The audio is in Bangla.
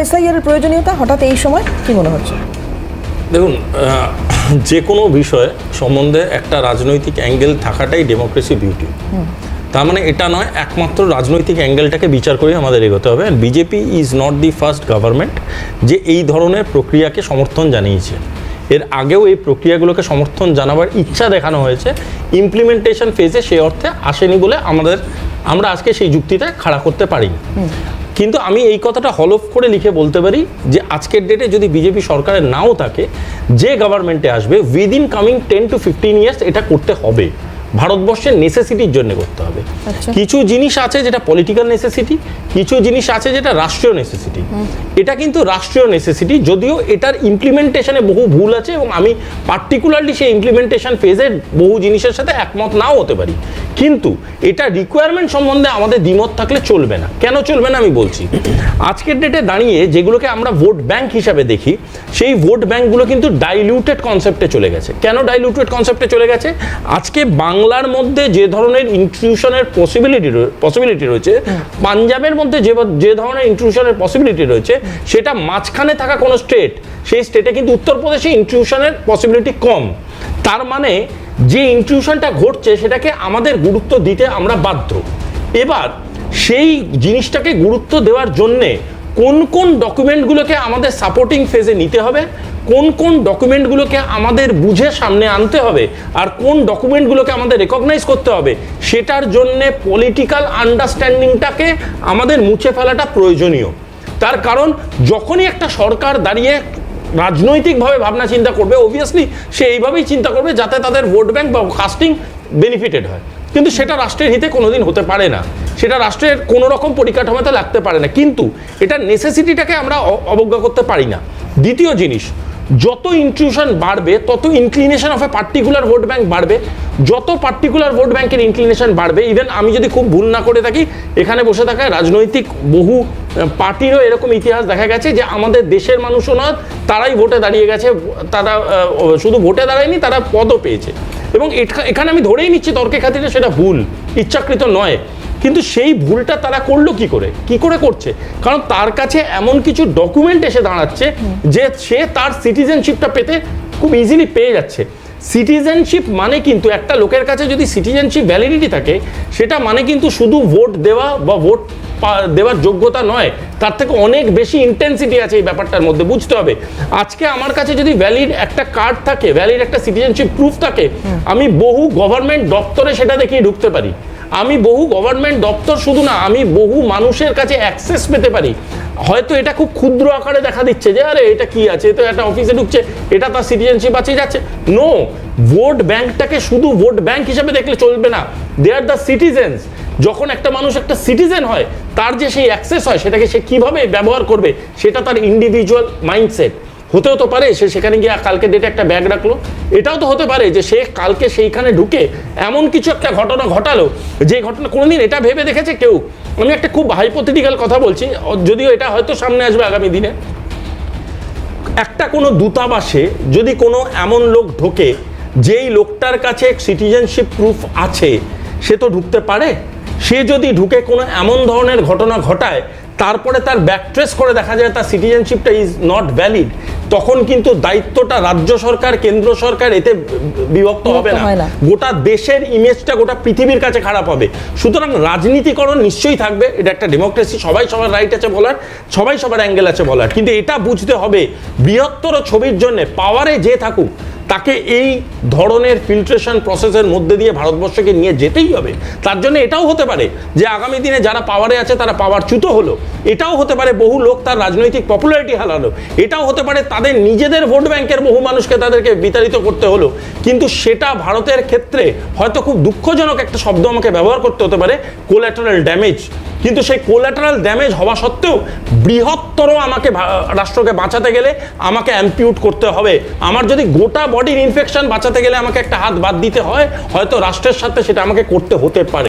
এসআইআর এর প্রয়োজনীয়তা হঠাৎ এই সময় কি মনে হচ্ছে? দেখুন, যে কোনো বিষয় সম্বন্ধে একটা রাজনৈতিক অ্যাঙ্গেল থাকাটাই ডেমোক্রেসি বিউটি। তার মানে এটা নয় একমাত্র রাজনৈতিক অ্যাঙ্গেলটাকে বিচার করে আমাদের এগোতে হবে। BJP is not the first government যে এই ধরনের প্রক্রিয়াকে সমর্থন জানিয়েছে। এর আগেও এই প্রক্রিয়াগুলোকে সমর্থন জানাবার ইচ্ছা দেখানো হয়েছে, ইমপ্লিমেন্টেশন ফেজে সে অর্থে আসেনি বলে আমরা আজকে সেই যুক্তিটা খাড়া করতে পারিনি। কিন্তু আমি এই কথাটা হলফ করে লিখে বলতে পারি যে আজকের ডেটে যদি বিজেপি সরকারের নাও থাকে, যে গভর্নমেন্টে আসবে উইদিন কামিং 10 to 15 ইয়ার্স এটা করতে হবে, ভারতবর্ষের নেসেসিটির জন্য করতে হবে। কিছু জিনিস আছে যেটা পলিটিক্যাল নেসেসিটি, কিছু জিনিস আছে যেটা রাষ্ট্রীয় নেসেসিটি। এটা কিন্তু রাষ্ট্রীয় নেসেসিটি, যদিও এটার ইমপ্লিমেন্টেশনে বহু ভুল আছে এবং আমি পার্টিকুলারলি সেই ইমপ্লিমেন্টেশন ফেজের বহু জিনিসের সাথে একমত নাও হতে পারি, কিন্তু এটা রিকোয়ারমেন্ট সম্বন্ধে আমাদের দ্বিমত থাকলে চলবে না। কেন চলবে না আমি বলছি। আজকের ডেটে দাঁড়িয়ে যেগুলোকে আমরা ভোট ব্যাংক হিসাবে দেখি, সেই ভোট ব্যাংকগুলো কিন্তু ডাইলিউটেড কনসেপ্টে চলে গেছে। কেন ডাইলিউটেড কনসেপ্টে চলে গেছে? আজকে বাংলার মধ্যে যে ধরনের ইন্ট্রুশনের পসিবিলিটি রয়েছে, পাঞ্জাবের মধ্যে যে ধরনের ইন্ট্রুশনের পসিবিলিটি রয়েছে, সেটা মাঝখানে থাকা কোনো স্টেট, সেই স্টেটে কিন্তু উত্তরপ্রদেশে ইন্ট্রুশনের পসিবিলিটি কম। তার মানে যে ইন্ট্রুশনটা ঘটছে সেটাকে আমাদের গুরুত্ব দিতে আমরা বাধ্য। এবার সেই জিনিসটাকে গুরুত্ব দেওয়ার জন্যে কোন কোন ডকুমেন্টগুলোকে আমাদের সাপোর্টিং ফেজে নিতে হবে, কোন কোন ডকুমেন্টগুলোকে আমাদের বুঝে সামনে আনতে হবে, আর কোন ডকুমেন্টগুলোকে আমাদের রেকগনাইজ করতে হবে, সেটার জন্যে পলিটিক্যাল আন্ডারস্ট্যান্ডিংটাকে আমাদের মুছে ফেলাটা প্রয়োজনীয়। তার কারণ যখনই একটা সরকার দাঁড়িয়ে রাজনৈতিকভাবে ভাবনা চিন্তা করবে, অবভিয়াসলি সে এইভাবেই চিন্তা করবে যাতে তাদের ভোট ব্যাংক বা কাস্টিং বেনিফিটেড হয়, কিন্তু সেটা রাষ্ট্রের হিতে কোনোদিন হতে পারে না, সেটা রাষ্ট্রের কোনো রকম পরিকাঠামোতে লাগতে পারে না। কিন্তু এটা নেসেসিটিটাকে আমরা অবজ্ঞা করতে পারি না। দ্বিতীয় জিনিস, যত ইনক্লুশন বাড়বে তত inclination of a particular vote bank বাড়বে। যত পার্টিকুলার ভোট ব্যাংকের ইনক্লিনেশন বাড়বে, ইভেন আমি যদি খুব ভুল না করে থাকি, এখানে বসে থাকা রাজনৈতিক বহু পার্টিরও এরকম ইতিহাস দেখা গেছে যে আমাদের দেশের মানুষও নয়, তারাই ভোটে দাঁড়িয়ে গেছে, তারা শুধু ভোটে দাঁড়ায়নি, তারা পদও পেয়েছে। এবং এখানে আমি ধরেই নিচ্ছি তর্কে খাতিরে সেটা ভুল, ইচ্ছাকৃত নয়। কিন্তু সেই ভুলটা তারা করলো কি করে করছে? কারণ তার কাছে এমন কিছু ডকুমেন্ট এসে দাঁড়াচ্ছে যে সে তার সিটিজেনশিপটা পেতে খুব ইজিলি পেয়ে যাচ্ছে। সিটিজেনশিপ মানে কিন্তু একটা লোকের কাছে যদি সিটিজেনশিপ ভ্যালিডিটি থাকে, সেটা মানে কিন্তু শুধু ভোট দেওয়া বা ভোট দেওয়ার যোগ্যতা নয়, তার থেকে অনেক বেশি ইন্টেন্সিটি আছে এই ব্যাপারটার মধ্যে, বুঝতে হবে। আজকে আমার কাছে যদি ভ্যালিড একটা কার্ড থাকে, ভ্যালিড একটা সিটিজেনশিপ প্রুফ থাকে, আমি বহু গভর্নমেন্ট দপ্তরে সেটা দেখিয়ে ঢুকতে পারি। আমি বহু গভর্নমেন্ট দপ্তর শুধু না, আমি বহু মানুষের কাছে অ্যাক্সেস পেতে পারি। হয়তো এটা খুব ক্ষুদ্র আকারে দেখা দিচ্ছে যে আরে এটা কি আছে, তো একটা অফিসে ঢুকছে, এটা তার সিটিজেনশিপ আছে যাচ্ছে। নো, ভোট ব্যাংকটাকে শুধু ভোট ব্যাংক হিসেবে দেখলে চলবে না, দে আর দ্য সিটিজেন্স। যখন একটা মানুষ একটা সিটিজেন হয়, তার যে সেই অ্যাক্সেস হয়, সেটাকে সে কিভাবে ব্যবহার করবে, সেটা তার ইন্ডিভিজুয়াল মাইন্ডসেট। হতেও তো পারে সে সেখানে গিয়ে কালকে ডেটে একটা ব্যাগ রাখলো, এটাও তো হতে পারে যে সে কালকে সেইখানে ঢুকে এমন কিছু একটা ঘটনা ঘটালো, যে ঘটনা কোনোদিন এটা ভেবে দেখেছে কেউ? আমি একটা খুব হাইপোথেটিক্যাল কথা বলছি, যদিও এটা হয়তো সামনে আসবে আগামী দিনে। একটা কোনো দূতাবাসে যদি কোনো এমন লোক ঢোকে, যেই লোকটার কাছে সিটিজেনশিপ প্রুফ আছে, সে তো ঢুকতে পারে। সে যদি ঢুকে কোনো এমন ধরনের ঘটনা ঘটায়, তারপরে তার ব্যাকট্রেস করে দেখা যায় তার সিটিজেনশিপটা ইজ নট ভ্যালিড, তখন কিন্তু দায়িত্বটা রাজ্য সরকার, কেন্দ্র সরকার এতে বিভক্ত হবে না, গোটা দেশের ইমেজটা গোটা পৃথিবীর কাছে খারাপ হবে। সুতরাং রাজনীতিকরণ নিশ্চয়ই থাকবে, এটা একটা ডেমোক্রেসি, সবাই সবার রাইট আছে বলার, সবাই সবার অ্যাঙ্গেল আছে বলার, কিন্তু এটা বুঝতে হবে বৃহত্তর ছবির জন্য পাওয়ারে যে থাকুক, তাকে এই ধরনের ফিল্ট্রেশন প্রসেসের মধ্যে দিয়ে ভারতবর্ষকে নিয়ে যেতেই হবে। তার জন্য এটাও হতে পারে যে আগামী দিনে যারা পাওয়ারে আছে তারা পাওয়ারচ্যুত হলো, এটাও হতে পারে বহু লোক তার রাজনৈতিক পপুলারিটি হারালো, এটাও হতে পারে তাদের নিজেদের ভোট ব্যাংকের বহু মানুষকে তাদেরকে বিতাড়িত করতে হলো। কিন্তু সেটা ভারতের ক্ষেত্রে হয়তো খুব দুঃখজনক একটা শব্দ আমাকে ব্যবহার করতে হতে পারে, কোল্যাটারাল ড্যামেজ। কিন্তু সেই কোল্যাটারাল ড্যামেজ হওয়া সত্ত্বেও বৃহত্তর আমাকে রাষ্ট্রকে বাঁচাতে গেলে আমাকে অ্যাম্পিউট করতে হবে। আমার যদি গোটা বডির ইনফেকশন বাঁচাতে গেলে আমাকে একটা হাত বাদ দিতে হয়, হয়তো রাষ্ট্রের সাথে সেটা আমাকে করতে হতে পারে।